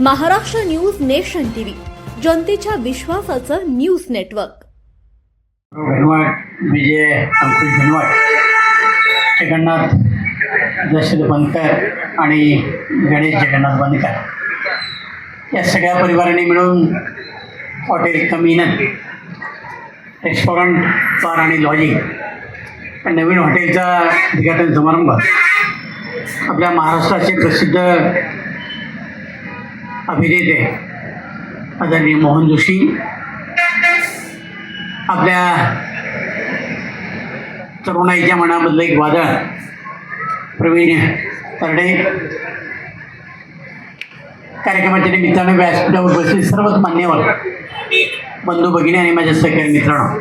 Maharashtra news nation TV, जनतेच्या विश्वासाचं news network. भेनवाट विजय अंकुश भेनवाट, जगन्नाथ दशरथ बनकर आणि गणेश जगन्नाथ बनकर या सगळ्या परिवाराने मिळून हॉटेल कमिनन रेस्टॉरंट बार आणि लॉजिंग या नवीन हॉटेलचा उद्घाटन समारंभ आपल्या महाराष्ट्राचे प्रसिद्ध अभिनेते आदरणीय मोहन जोशी, आपल्या तरुणाईच्या मनामधलं एक वादळ प्रवीण तरडे, कार्यक्रमाच्या निमित्तानं व्यासपीठावर बसले सर्वच मान्यवर बंधू भगिनी आणि माझ्या सहकारी मित्रांनो,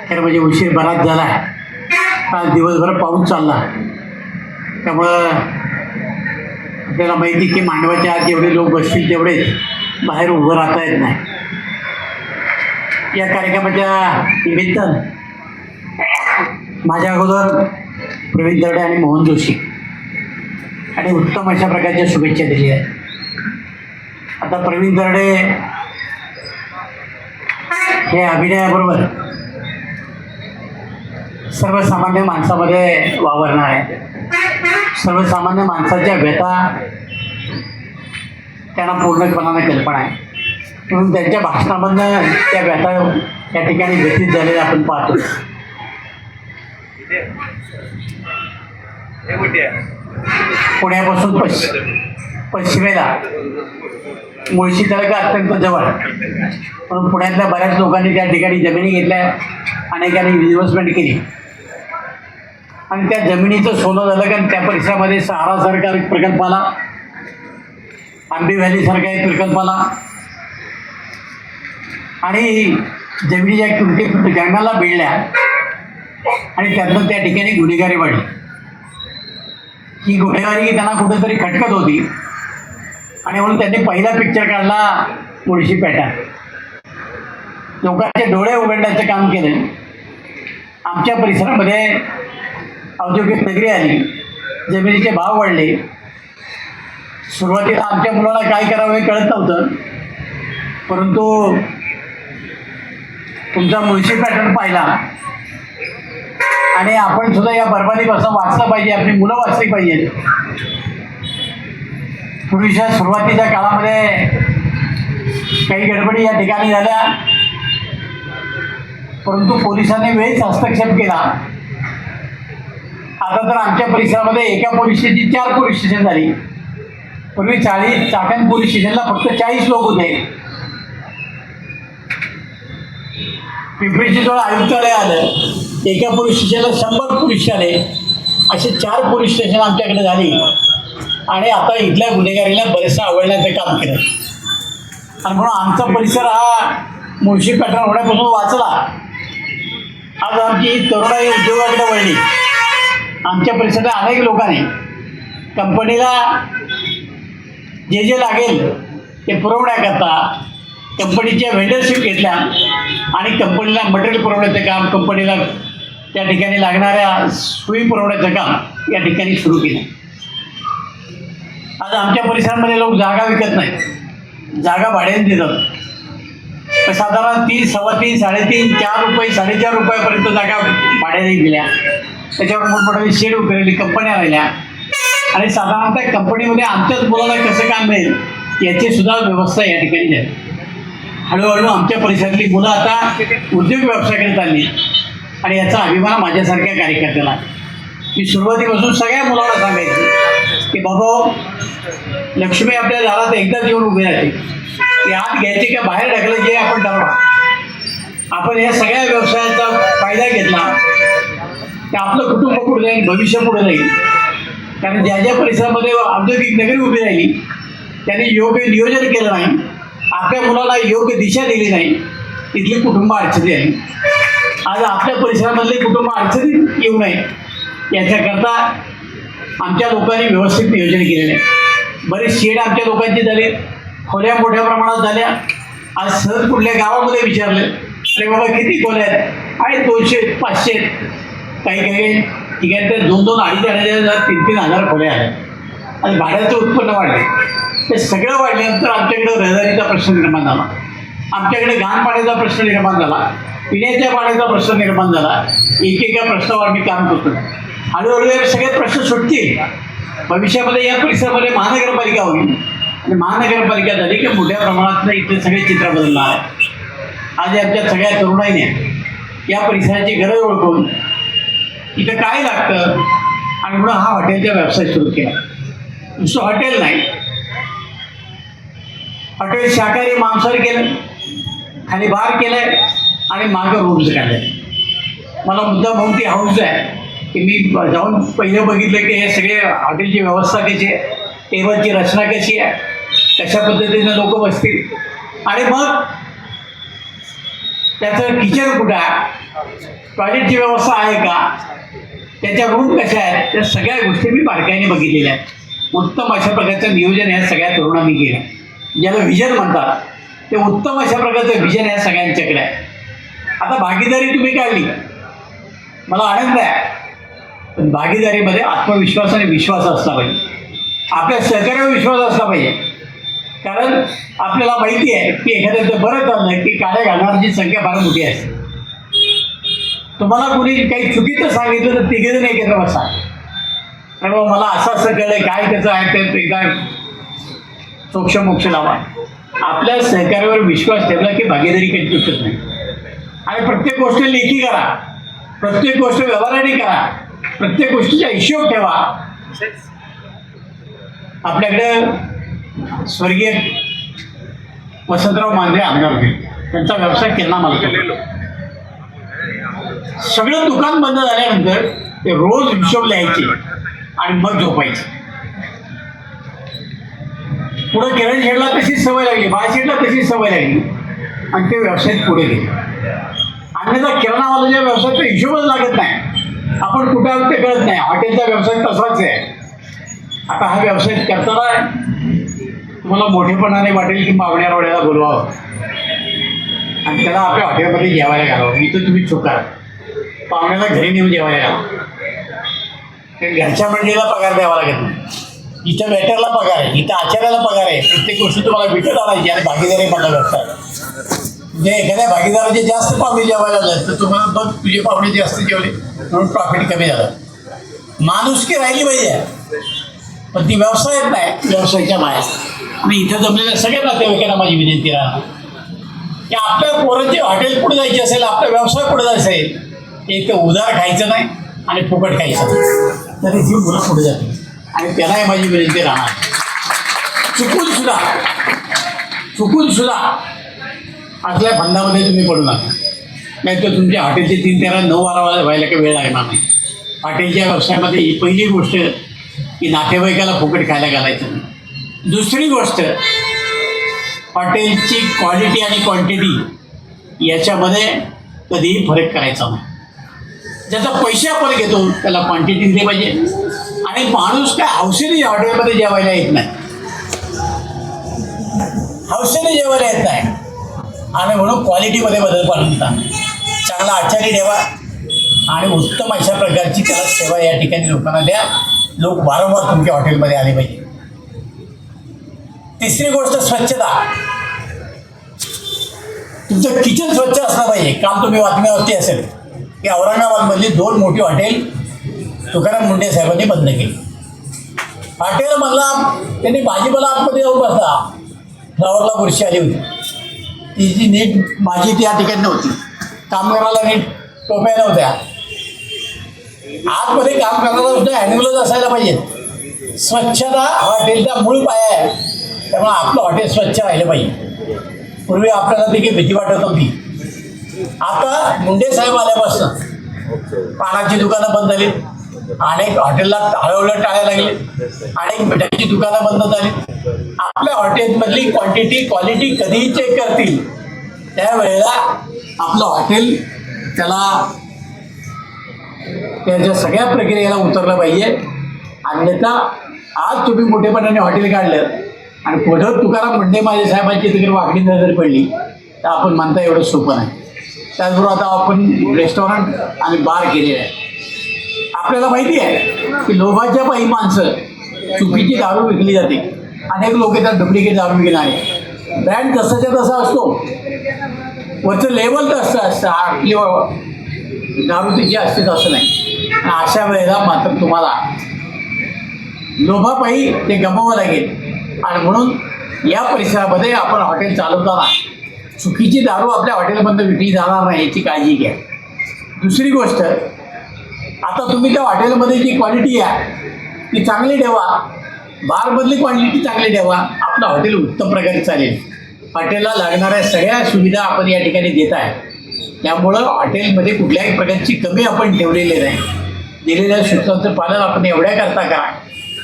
खरं म्हणजे उशीर बराच झाला. आज दिवसभर पाऊस चालला, त्यामुळं आपल्याला माहिती की मांडवाच्या आत जेवढे लोक बसतील तेवढेच बाहेर उभं राहता येत नाही. या कार्यक्रमाच्या निमित्तानं माझ्या अगोदर प्रवीण तरडे आणि मोहन जोशी आणि उत्तम अशा प्रकारच्या शुभेच्छा दिल्या आहेत. आता प्रवीण तरडे हे अभिनयाबरोबर सर्वसामान्य माणसामध्ये वावरणार आहे. सर्वसामान्य माणसाच्या व्यथा त्यांना पूर्णपणाने कल्पना आहे, म्हणून त्यांच्या भाषणामधनं त्या व्यथा या ठिकाणी व्यतीत झालेल्या आपण पाहतो. पुण्यापासून पश्चिमेला मुळशी तालुका अत्यंत जवळ, म्हणून पुण्यातल्या बऱ्याच लोकांनी त्या ठिकाणी जमिनी घेतल्या, अनेकांनी इन्व्हेस्टमेंट केली आणि त्या जमिनीचं सोनं झालं. कारण त्या परिसरामध्ये सहारासारखा एक प्रकल्प आला, आंबी व्हॅलीसारखा एक प्रकल्प आला आणि जमिनीच्या किमती गगनाला भिडल्या आणि त्यातनं त्या ठिकाणी गुन्हेगारी वाढली. ही गुन्हेगारी त्यांना कुठेतरी खटकत होती आणि म्हणून त्यांनी पहिला पिक्चर काढला मुळशी पॅटर्न. लोकांचे डोळे उघडण्याचं काम केलं. आमच्या परिसरामध्ये औद्योगिक नगरी आली, जमिनीचे भाव वाढले. सुरुवातीला आमच्या मुलांना काय करावं हे कळत नव्हतं, परंतु तुमचा मुळशी पॅटर्न पाहिला आणि आपण सुद्धा या बरबादीपासून वाचलं पाहिजे, आपली मुलं वाचली पाहिजेत. पूर्वीच्या सुरुवातीच्या काळामध्ये काही गडबडी या ठिकाणी झाल्या, परंतु पोलिसांनी वेळीच हस्तक्षेप केला. आता तर आमच्या परिसरामध्ये एका पोलीस स्टेशनची 4 पोलीस स्टेशन झाली. पूर्वी चाकण पोलीस स्टेशनला फक्त 40 लोक होते. पिंपरी चिंचवड आयुक्तालय आलं, एका पोलीस स्टेशनला 100 पोलीस आले. असे 4 पोलीस स्टेशन आमच्याकडे झाली आणि आता इथल्या गुन्हेगारीला बरेचसं आवडण्याचं काम केलं आणि म्हणून आमचा परिसर हा मुळशी पॅटर्न होण्यापासून वाचला. आज आमची तरुणाई उद्योगाकडे वळली. आमच्या परिसरात अनेक लोकांनी कंपनीला जे जे लागेल ते पुरवण्याकरता कंपनीच्या व्हेंडरशिप घेतल्या आणि कंपनीला मटेरियल पुरवण्याचं काम, कंपनीला त्या ठिकाणी लागणाऱ्या सोयी पुरवण्याचं काम या ठिकाणी सुरू केलं. आज आमच्या परिसरामध्ये लोक जागा विकत नाही, जागा भाड्याने देतात. तर साधारण 3, 3.25, 3.5, 4 रुपये, 4.5 रुपयापर्यंत जागा भाड्याने दिल्या. त्याच्यावर मोठमोठ्या शेड उतरली, कंपन्या राहिल्या आणि साधारणतः कंपनीमध्ये आमच्याच मुलाला कसं काम मिळेल याची सुद्धा व्यवस्था या ठिकाणी झाली. हळूहळू आमच्या परिसरातली मुलं आता उद्योग व्यवसायाकडे चालली आणि याचा अभिमान माझ्यासारख्या कार्यकर्त्याला आहे. मी सुरुवातीपासून सगळ्या मुलांना सांगायचं की बाबा, लक्ष्मी आपल्या दारात एकदाच येऊन उभी राहते, ती आत घ्यायची का बाहेर ढकलायची आपण ठरवा. आपण या सगळ्या व्यवसायाचा फायदा घेतला तर आपलं कुटुंब पुढे जाईल, भविष्य पुढे जाईल. कारण ज्या ज्या परिसरामध्ये औद्योगिक नगरी उभी राहिली त्यांनी योग्य नियोजन केलं नाही, आपल्या मुलाला योग्य दिशा दिली नाही, तिथली कुटुंब अडचणी आली. आज आपल्या परिसरामधले कुटुंब अडचणीत येऊ नये याच्याकरता आमच्या लोकांनी व्यवस्थित नियोजन केलेलं आहे. बरेच शेड आमच्या लोकांचे झाले, खोल्या मोठ्या प्रमाणात झाल्या. आज सहज कुठल्या गावामध्ये विचारलं अरे बाबा किती खोल्या आहेत, आणि 200, 500, काही काही ठिकाणी तर 2-2, 2,500, 3,000 खोल्या आहेत. आणि भाड्याचं उत्पन्न वाढले. ते सगळं वाढल्यानंतर आमच्याकडे रहदारीचा प्रश्न निर्माण झाला, आमच्याकडे घाण पाण्याचा प्रश्न निर्माण झाला, पिण्याच्या पाण्याचा प्रश्न निर्माण झाला. एकेका प्रश्नावर मी काम करतो. हळूहळू हे सगळे प्रश्न सुटतील. भविष्यामध्ये या परिसरामध्ये महानगरपालिका होईल आणि महानगरपालिका झाली की मोठ्या प्रमाणात इथले सगळे चित्र बदलणार आहे. आज आमच्या सगळ्या तरुणाईने या परिसराची गरज ओळखून इथं काय लागतं आणि म्हणून हा हॉटेलचा व्यवसाय सुरू केला. नुसतं हॉटेल नाही, हॉटेल शाकाहारी मांसाहारी केलं, खाली बार केलंय आणि मागं रूम्स काढले. मला मुद्दा म्हणून ती हाऊस आहे की मी जाऊन पहिलं बघितलं की हे सगळे हॉटेलची व्यवस्था कशी आहे, टेबलची रचना कशी आहे, कशा पद्धतीने लोक बसतील आणि मग त्याचं किचन कुठं आहे, टॉयलेटची व्यवस्था आहे का, त्याच्या रूम कशा आहेत, त्या सगळ्या गोष्टी मी बारकाईने बघितलेल्या आहेत. उत्तम अशा प्रकारचं नियोजन ह्या सगळ्या तरुणांनी केलं. ज्याला व्हिजन म्हणतात ते उत्तम अशा प्रकारचं व्हिजन ह्या सगळ्यांच्याकडे आहे. आता भागीदारी तुम्ही काढली, मला आनंद आहे, पण भागीदारीमध्ये आत्मविश्वास आणि विश्वास असला पाहिजे. आपल्या सहकार्यावर विश्वास असला पाहिजे. कारण आपल्याला माहिती आहे की एखाद्याचं बरं चाललं की काड्या घालणाऱ्यांची संख्या फार मोठी असते. तुम्हाला कोणी काही चुकीचं सांगितलं तर तिघेजण एकत्र बसा, तर मग मला असं कळलं काय त्याचं आहे ते काय सोक्षमोक्ष लावा. आपल्या सहकार्यावर विश्वास ठेवला की भागीदारी काही चुकत नाही. आणि प्रत्येक गोष्ट लेखी करा, प्रत्येक गोष्ट व्यवहाराने करा, प्रत्येक गोष्टीचा हिशोब ठेवा. आपल्याकडे स्वर्गीय वसंतराव मांढरे आमदार होते, त्यांचा व्यवसाय केला मला. सगळं दुकान बंद झाल्यानंतर ते रोज हिशोब लिहायचे आणि मग झोपायचे. पुढे किरण शेडला तशीच सवय लागली, बाळशेडला तशीच सवय लागली आणि ते व्यवसायात पुढे गेले. अन्यथा किराणावाल्याच्या व्यवसायाचा हिशोबच लागत नाही, आपण कुठे आहोत ते कळत नाही. हॉटेलचा व्यवसाय तसाच आहे. आता हा व्यवसाय करताना तुम्हाला मोठेपणाने वाटेल की पाहुण्याला बोलवावं आणि त्याला आपल्या हॉटेलमध्ये जेवायला घालावं. इथं तुम्ही चुका, पाहुण्याला घरी नेऊन जेवायला घालावं. घरच्या मंडळीला पगार द्यावा लागत नाही, इथं वेटरला पगार आहे, इथं आचार्याला पगार आहे. प्रत्येक गोष्ट तुम्हाला विकत आणायची आणि भागीदारी मला व्यवसाय. म्हणजे एखाद्या भागीदाराचे जास्त पाहुणे जेवायला लागले तर तुम्हाला बघ तुझे पाहुणे जास्त जेवले म्हणून प्रॉफिट कमी झालं. माणुसकी राहिली पाहिजे, पण ती व्यवसायात नाही, व्यवसायाच्या बाहेर. आणि इथं जमलेल्या सगळ्या नातेवाईकांना माझी विनंती राहणार की आपल्या पोरांचे हॉटेल पुढे जायचे असेल, आपला व्यवसाय पुढे जायचं असेल, एक तर उधार खायचं नाही आणि फुकट खायचं नाही, तरी ही मुलं पुढे जाते. आणि त्यालाही माझी विनंती राहणार, चुकून सुद्धा असल्या फंदामध्ये तुम्ही पडू नका, नाही तर तुमच्या हॉटेलचे 3, 13, 9, 12 व्हायला काही वेळ लागणार नाही. हॉटेलच्या व्यवसायामध्ये ही पहिली गोष्ट की नातेवाईकाला फुकट खायला घालायचं नाही. दुसरी गोष्ट, हॉटेलची क्वालिटी आणि क्वांटिटी याच्यामध्ये कधीही फरक करायचा नाही. ज्याचा पैसे आपण घेतो त्याला क्वांटिटी दिली पाहिजे. आणि माणूस काय हौसेने हॉटेलमध्ये जेवायला येत नाही, हौसेने जेवायला येत नाही. आणि म्हणून क्वालिटीमध्ये बदल पाडता चांगला आचारी ठेवा आणि उत्तम अशा प्रकारची त्याला सेवा या ठिकाणी लोकांना द्या. लोक वारंवार तुमच्या हॉटेलमध्ये आले पाहिजे. तिसरी गोष्ट, स्वच्छता. तुमचं किचन स्वच्छ असलं पाहिजे. काल तुम्ही बातम्यावरती असेल की औरंगाबादमधली 2 मोठी हॉटेल तुकाराम मुंडे साहेबांनी बंद केली. हॉटेलमधला त्यांनी भाजीपाला आतमध्ये जाऊन बसला, फ्लावरला बुरशी आली होती, ती जी नीट भाजी त्या ठिकाणी नव्हती, कामगाराला नीट टोप्या नव्हत्या. आतमध्ये काम करणारा सुद्धा हँडग्लोव्ज असायला पाहिजे. स्वच्छता हॉटेलचा मूळ पाया आहे, त्यामुळे आपलं हॉटेल स्वच्छ राहिलं पाहिजे. पूर्वी आपल्याला देखील भीती वाटत होती. आता मुंडे साहेब आल्यापासून पानाची दुकानं बंद झाली, अनेक हॉटेलला हळूहळू टाळायला लागले, अनेक मिठाईची दुकानं बंद झाली. आपल्या हॉटेलमधली क्वालिटी कधीही चेक करतील त्यावेळेला आपलं हॉटेल त्याला त्याच्या सगळ्या प्रक्रियेला उतरलं पाहिजे. अन्यथा आज तुम्ही मोठेपणाने हॉटेल काढलं आणि पुढं तुकाराम मुंडे माझे साहेबांची तिकडे वाकडी नजर पडली तर आपण म्हणता एवढं सोपं नाही. त्याचबरोबर आता आपण रेस्टॉरंट आणि बार केलेले आहे. आपल्याला माहिती आहे की लोभाच्या पायी माणसं चुकीची दारू विकली जाते. अनेक लोक येतात डुप्लिकेट दारू विकणारे. ब्रँड तसाच्या तसा असतो, वरचं लेबल तर असतं आपली दारू तिची असतेच असं नाही. अशा वेळेला मात्र तुम्हाला लोभापायी ते गमवावं लागेल. आणि म्हणून या परिसरामध्ये आपण हॉटेल चालवताना चुकीची दारू आपल्या हॉटेलमधून विकली जाणार नाही याची काळजी घ्या. दुसरी गोष्ट, आता तुम्ही त्या हॉटेलमध्ये जी क्वालिटी आहे ती चांगली ठेवा, बारमधली क्वालिटी चांगली ठेवा, आपलं हॉटेल उत्तम प्रकारे चालेल. हॉटेलला लागणाऱ्या सगळ्या सुविधा आपण या ठिकाणी देत आहे. त्यामुळं हॉटेलमध्ये कुठल्याही प्रकारची कमी आपण ठेवलेली नाही. दिलेल्या सूचनांचं पालन आपण एवढ्या करता करा.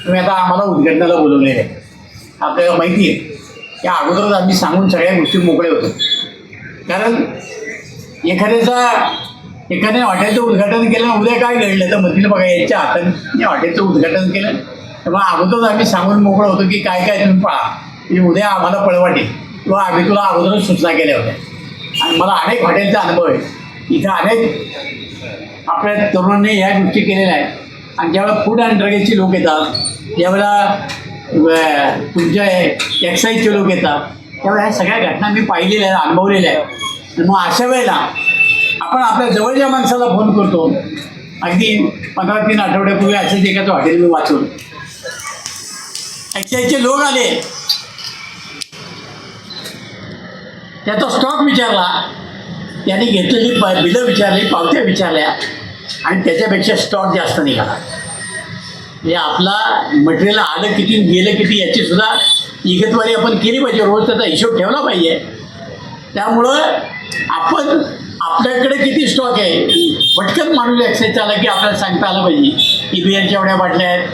तुम्ही आता आम्हाला उद्घाटनाला बोलवलेलं आहे, आपल्याला माहिती आहे. या अगोदरच आम्ही सांगून सगळ्या गोष्टी मोकळे होतो. कारण एखाद्या हॉटेलचं उद्घाटन केलं, उद्या काय घडलं तर म्हणतील बघा यांच्या हाताने हॉटेलचं उद्घाटन केलं. तेव्हा अगोदरच आम्ही सांगून मोकळं होतो की काय काय तुम्ही पळा, की उद्या आम्हाला पळवाटे किंवा आम्ही तुला अगोदरच सूचना केल्या होत्या. आणि मला अनेक हॉटेलचा अनुभव आहे. इथं अनेक आपल्या तरुणांनी ह्या गोष्टी केलेल्या आहेत. आणि ज्यावेळेला फूड अँड ड्रगचे लोक येतात, ज्यावेळेला तुमच्या एक्साईजचे लोक येतात, त्यावेळेला ह्या सगळ्या घटना मी पाहिलेल्या आहेत, अनुभवलेल्या आहेत. मग अशा वेळेला आपण आपल्या जवळच्या माणसाला फोन करतो. अगदी 15-3 आठवड्यापूर्वी असंच एकाचं हॉटेल मी वाचवलं. एक्साईजचे लोक आले, त्याचा स्टॉक विचारला, त्याने घेतलेली बिलं विचारली, पावत्या विचारल्या आणि त्याच्यापेक्षा स्टॉक जास्त निघाला. म्हणजे आपला मटेरियल आलं किती गेलं किती याची सुद्धा विगतवारी आपण केली पाहिजे, रोज त्याचा हिशोब ठेवला पाहिजे. त्यामुळं आपण आपल्याकडे किती स्टॉक आहे पटकन माणूस एक्साईज आला की आपल्याला सांगता आलं पाहिजे की बिअरच्या एवढ्या बाटल्या आहेत,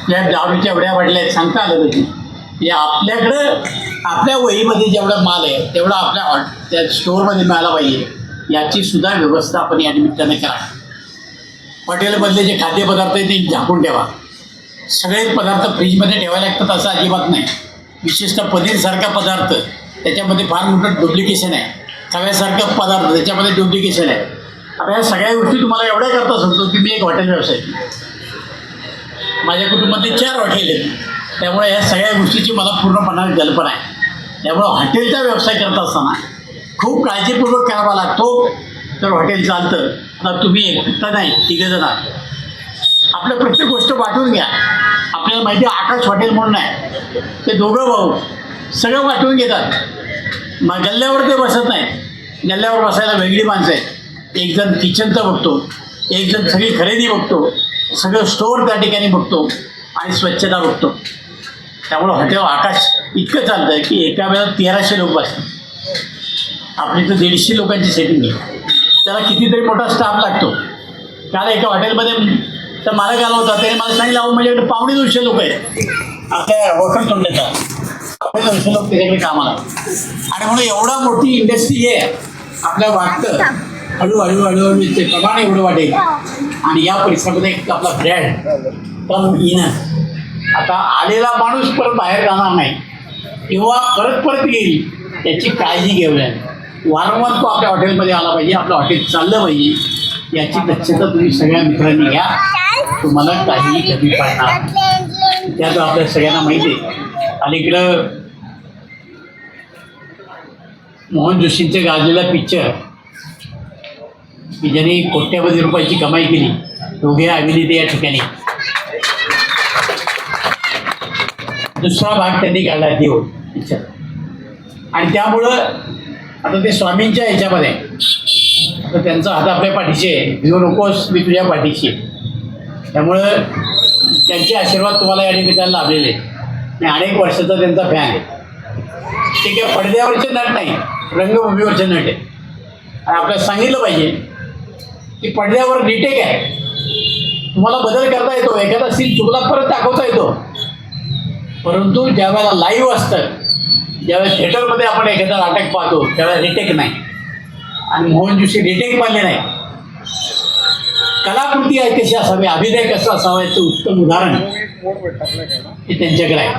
त्या दारूच्या एवढ्या बाटल्या आहेत, सांगता आलं पाहिजे. म्हणजे आपल्याकडं आपल्या वहीमध्ये जेवढा माल आहे तेवढा आपल्या त्या स्टोअरमध्ये मिळाला पाहिजे, याची सुद्धा व्यवस्था आपण या निमित्ताने करा. हॉटेलमधले जे खाद्यपदार्थ आहेत ते झाकून ठेवा. सगळेच पदार्थ फ्रीजमध्ये ठेवायला लागतात असं अजिबात नाही. विशेषतः पनीरसारखा पदार्थ त्याच्यामध्ये फार मोठं डुप्लिकेशन आहे. खव्यासारखा पदार्थ त्याच्यामध्ये डुप्लिकेशन आहे. आता या सगळ्या गोष्टी तुम्हाला एवढ्या करता सांगतो की मी एक हॉटेल व्यवसाय, माझ्या कुटुंबातले 4 हॉटेल आहेत. त्यामुळे या सगळ्या गोष्टीची मला पूर्णपणे कल्पना आहे. त्यामुळं हॉटेलचा व्यवसाय करत असताना खूप काळजीपूर्वक करावा लागतो, तर हॉटेल चालतं. आता तुम्ही एकटा नाही, 3 जण आहात. आपल्या प्रत्येक गोष्ट वाटून घ्या. आपल्याला माहिती आहे आकाश हॉटेल म्हणून आहे, ते दोघं भाऊ सगळं वाटून घेतात. मग गल्ल्यावर ते बसत नाही. गल्ल्यावर बसायला वेगळी माणसं आहेत. एक जण किचनचं बघतो, एक जण सगळी खरेदी बघतो, सगळं स्टोअर त्या ठिकाणी बघतो आणि स्वच्छता बघतो. त्यामुळं हॉटेल आकाश इतकं चालतं आहे की एका वेळेला 1300 लोक बसतात. आपली तर 150 लोकांची सेटिंग आहे. त्याला कितीतरी मोठा स्टाफ लागतो. काल एका हॉटेलमध्ये तर मालक आला होता, त्याने मला सांगितलं अहो माझ्याकडे 250 लोक आहेत आपल्या वखर तोंडाचा, 250 लोक त्याच्याकडे कामाला. आणि म्हणून एवढा मोठी इंडस्ट्री आहे आपल्या वाटतं हळूहळू ते प्रमाण एवढं वाटेल. आणि या परिसरामध्ये एक आपला ब्रँड पण येणं, आता आलेला माणूस परत बाहेर जाणार नाही किंवा परत येईल याची काळजी घेऊया. वारंवार तो आपल्या हॉटेलमध्ये आला पाहिजे, आपलं हॉटेल चाललं पाहिजे, याची दक्षता तुम्ही सगळ्या मित्रांनी घ्या. तुम्हाला काहीही कमी पडणार. त्यात आपल्या सगळ्यांना माहिती आहे अलीकडं मोहन जोशींचं गाजलेला पिक्चर की ज्यांनी कोट्यवधी रुपयाची कमाई केली, दोघे अभिनेते या ठिकाणी, दुसरा भाग त्यांनी काढला देव पिक्चर. आणि त्यामुळं आता ते स्वामींच्या ह्याच्यामध्ये आता त्यांचा हात आपल्या पाठीशी आहे, भिवू नकोस मी तुझ्या पाठीशी. त्यामुळं त्यांचे आशीर्वाद तुम्हाला या निमित्तानं लाभलेले. मी अनेक वर्षाचा त्यांचा फॅन आहे. ते काय पडद्यावरचे नट नाही, रंगभूमीवरचे नट आहे. आणि आपल्याला सांगितलं पाहिजे की पडद्यावर रिटेक आहे, तुम्हाला बदल करता येतो, एखादा सीन चुकला परत दाखवता येतो. परंतु ज्यावेळेला लाईव्ह असतं, ज्यावेळेस थिएटरमध्ये आपण एखादा नाटक पाहतो त्यावेळेला रिटेक नाही. आणि मोहन जोशी रिटेक पाहिले नाही. कलाकृती आहे कशी असावी, अभिनय कसा असावा याचं उत्तम उदाहरण हे त्यांच्याकडे आहे.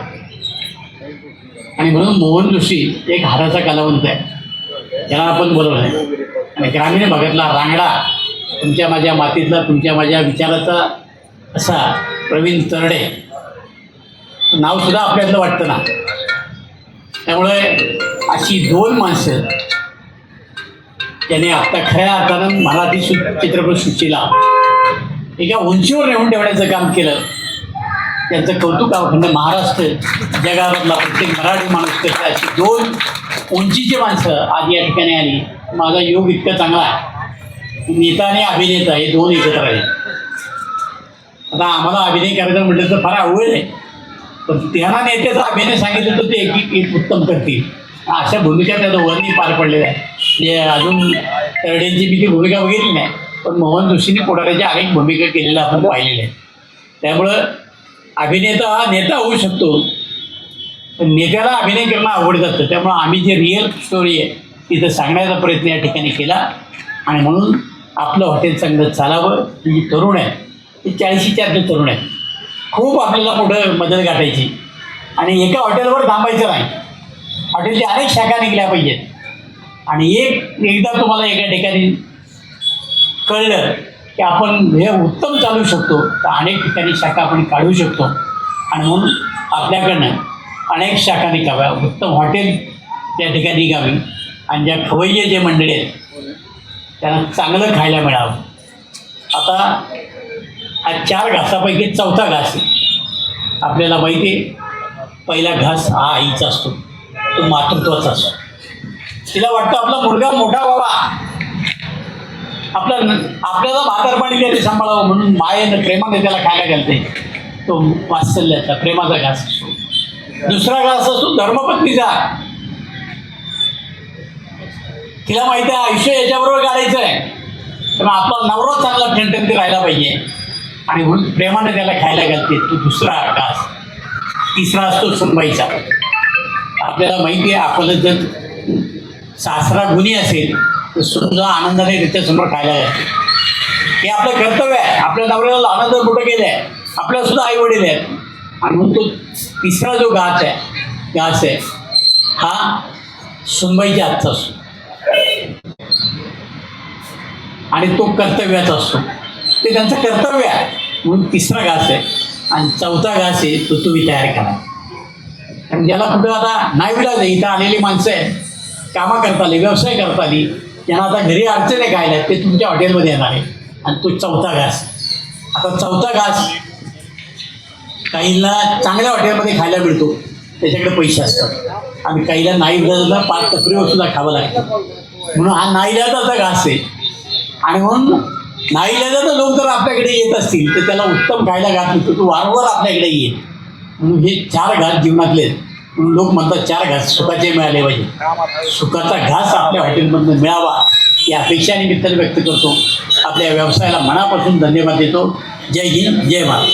आणि म्हणून मोहन जोशी एक हाडाचा कलावंत आहे, त्याला आपण बोलवलं आहे. आणि ग्रामीण भागातला रांगडा, तुमच्या माझ्या मातीतला, तुमच्या माझ्या विचाराचा असा प्रवीण तरडे नावसुद्धा आपल्यातलं वाटतं ना. त्यामुळे अशी दोन माणसं त्यांनी आत्ता खऱ्या अर्थानं मराठी चित्रपटसृष्टीला एका उंचीवर नेऊन ठेवण्याचं काम केलं. त्यांचं कौतुक अखंड महाराष्ट्र जगामधला प्रत्येक मराठी माणूस करते. अशी दोन उंचीची माणसं आज या ठिकाणी आली. माझा योग इतका चांगला आहे, नेता आणि अभिनेता हे दोन एकत्र आले. आता आम्हाला अभिनय करायचं म्हटलं तर फार अवघड आहे, पण त्यांना नेत्याचा अभिनय सांगितलं तर ते एक उत्तम करतील. अशा भूमिका त्या दोघांनी पार पडलेल्या आहेत. म्हणजे अजून तरडेंची मी ती भूमिका बघितली नाही, पण मोहन जोशींनी पुढाऱ्याच्या अनेक भूमिका केलेल्या आपण पाहिलेल्या आहेत. त्यामुळं अभिनेता हा नेता होऊ शकतो, पण नेत्याला अभिनय करणं अवघड जातं. त्यामुळं आम्ही जे रिअल स्टोरी आहे तिथं सांगण्याचा प्रयत्न या ठिकाणी केला. आणि म्हणून आपलं हॉटेल चांगलं चालावं. जी तरुण आहे ती 40च्या तरुण आहे, खूप आपल्याला पुढं मदत गाठायची आणि एका हॉटेलवर थांबायचं नाही. हॉटेलची अनेक शाखा निघल्या पाहिजेत. आणि एकदा तुम्हाला एका ठिकाणी कळलं की आपण हे उत्तम चालू शकतो, तर अनेक ठिकाणी शाखा आपण काढू शकतो. आणि म्हणून आपल्याकडनं अनेक शाखा निघाव्या, उत्तम हॉटेल त्या ठिकाणी निघावी आणि ज्या खवय्ये जे मंडळी आहेत त्यांना चांगलं खायला मिळावं. आता हा 4 घासापैकी चौथा घास आहे. आपल्याला माहिती आहे, पहिला घास हा आईचा असतो, तो मातृत्वाचा असतो. तिला वाटतं आपला मुलगा मोठा व्हावा, आपल्याला म्हातारपणी त्याने सांभाळावं, म्हणून मायेनं प्रेमाने त्याला खायला घालते. तो वात्सल्याचा प्रेमाचा घास असतो. दुसरा घास असतो धर्मपत्नीचा. तिला माहिती आहे आयुष्य याच्याबरोबर काढायचं आहे, पण आपला नवरा चांगला ठणठणीत राहायला पाहिजे आणि म्हणून प्रेमाने त्याला खायला घालते. तो दुसरा घास. तिसरा असतो सुनबाईचा. आपल्याला माहिती आहे आपलं जर सासरा गुणी असेल तर सुद्धा आनंदाने त्याच्यासमोर खायला घालते. हे आपलं कर्तव्य आहे. आपल्या नवऱ्याला आनंद मोठं केलं आहे, आपल्याला सुद्धा आई वडील आहेत. आणि म्हणून तो तिसरा जो घास आहे हा सुनबाईच्या हातचा असतो आणि तो कर्तव्याचा असतो. ते त्यांचं कर्तव्य आहे म्हणून तिसरा घास आहे. आणि चौथा घास आहे तो तुम्ही तयार करा. आणि ज्याला कुठं आता नाही विलाज आहे, इथं आलेली माणसं आहेत, कामं करता आली, व्यवसाय करता आली, त्यांना आता घरी अडचण आहे खायला, ते तुमच्या हॉटेलमध्ये येणार आहे. आणि तो चौथा घास. आता चौथा घास काहींना चांगल्या हॉटेलमध्ये खायला मिळतो, त्याच्याकडे पैसे असतात, आणि काहीला नाही विलाजाला 5 टपरीवर सुद्धा खावं लागतं. म्हणून हा नाईलाजाचा घास आहे. आणि म्हणून नाईलाजाचं लोक जर आपल्याकडे येत असतील तर त्याला उत्तम खायला घातलं तर तो वारंवार आपल्याकडे येईल. म्हणून हे 4 घास जीवनातले म्हणून लोक म्हणतात 4 घास सुखाचे मिळाले पाहिजे. सुखाचा घास आपल्या हॉटेलमधून मिळावा ही अपेक्षा निमित्ताने व्यक्त करतो. आपल्या व्यवसायाला मनापासून धन्यवाद देतो. जय हिंद, जय भारत.